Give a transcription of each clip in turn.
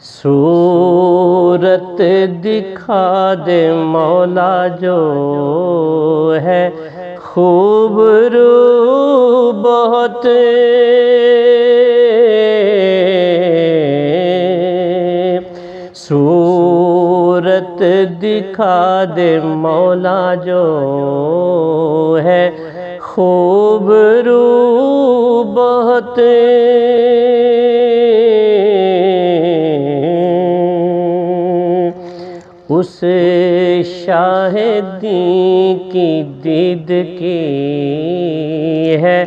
صورت دکھا دے مولا جو ہے خوب رو بہت، صورت دکھا دے مولا جو ہے خوب رو بہت، اس شاہ دین کی دید کی ہے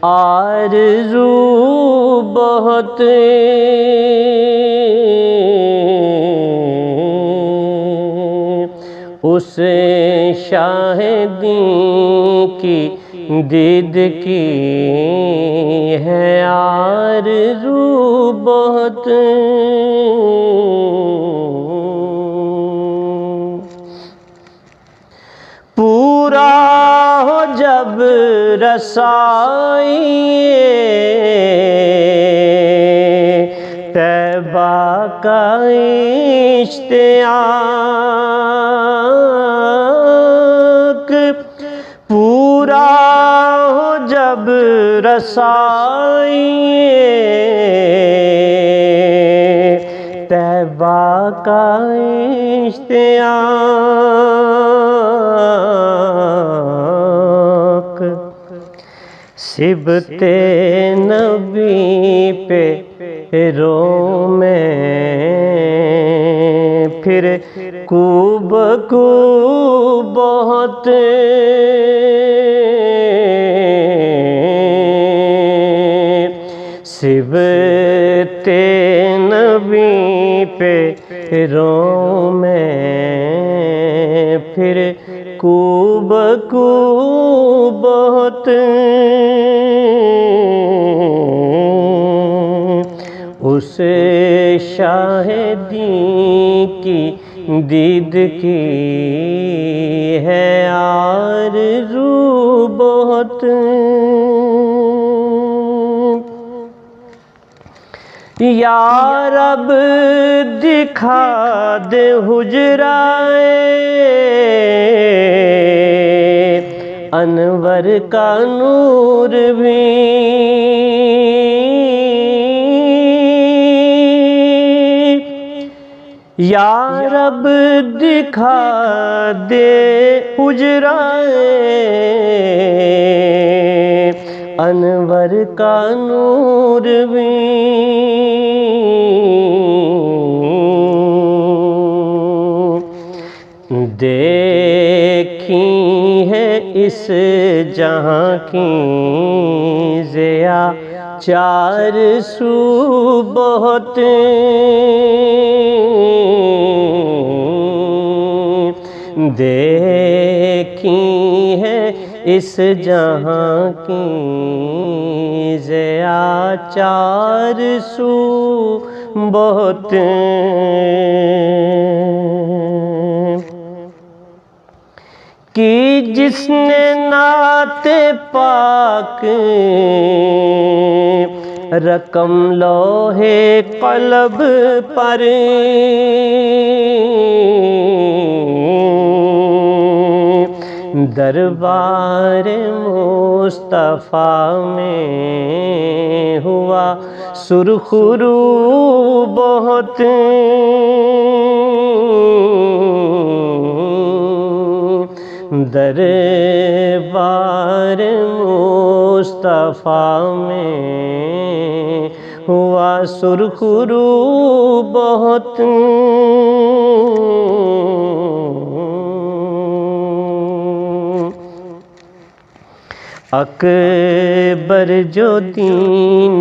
آرزو بہت، اس شاہ دین کی دید کی ہے آرزو بہت، پورا ہو جب رسائی طیبہ کا اشتیاق، پورا ہو جب رسائی طیبہ کا اشتیاق، صبت نبی پہ رو میں پھر کو بکو بہت، صبت نبی پہ رو میں پھر کو بکو بہت، اس شاہ دین کی دید کی ہے آرزو بہت، یا رب دکھا دے حجرائے انور کا نور بھی، یا رب دکھا دے حجرائے انور کا نور بھی، دیکھی ہے اس جہاں کی ضیا چار سو بہت، دیکھی ہے اس جہاں کی ضیا چار سو بہت، کہ جس نے نعت پاک رقم لوح قلب پر دربار مصطفیٰ میں ہوا سرخ رو بہت، دربار مصطفیٰ میں ہوا سرخ رو بہت، اکبر جو دین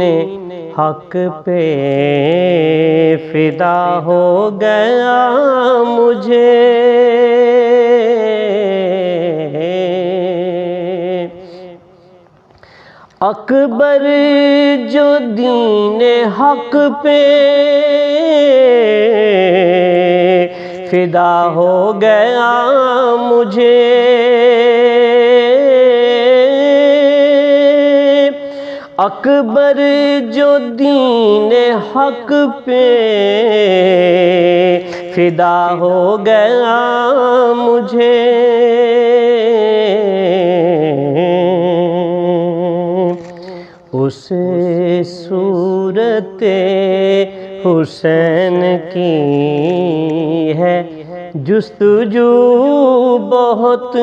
حق پہ فدا ہو گیا مجھے، اکبر جو دین حق پہ فدا ہو گیا مجھے، اکبر جو دین حق پہ فدا ہو گیا مجھے، اس صورت حسین کی ہے جستجو بہت،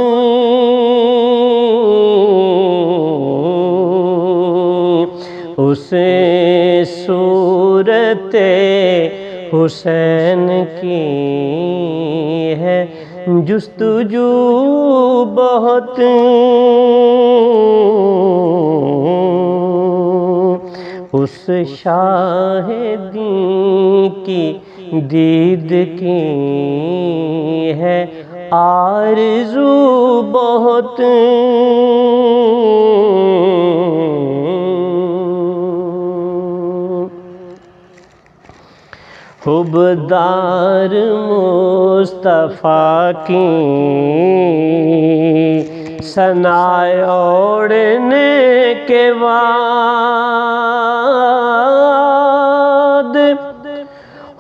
اس صورت حسین کی ہے جستجو بہت، اس شاہ دین کی دید کی ہے آرزو بہت، حبدار مصطفیٰ کی ثنائے اوڑھنے کے بعد،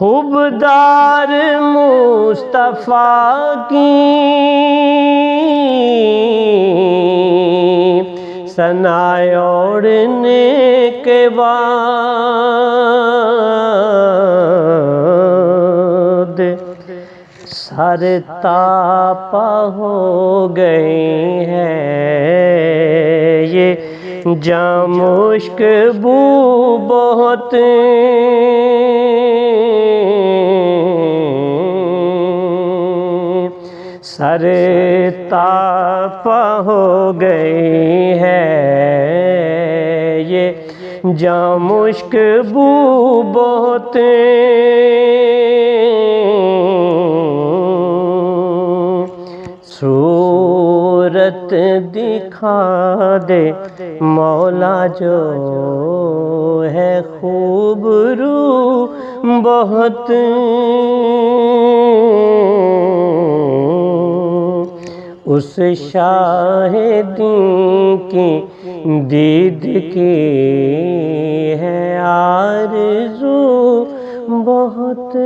حبدار مصطفیٰ کی ثنائے اوڑھنے کے بعد، سر تاپا ہو گئی ہے یہ جام مشک بو بہت، سر تاپا ہو گئی ہے یہ جام مشک بو بہت، صورت دکھا دے مولا جو ہے خوب رو بہت، اس شاہ دین کی دید کی ہے آرزو بہت۔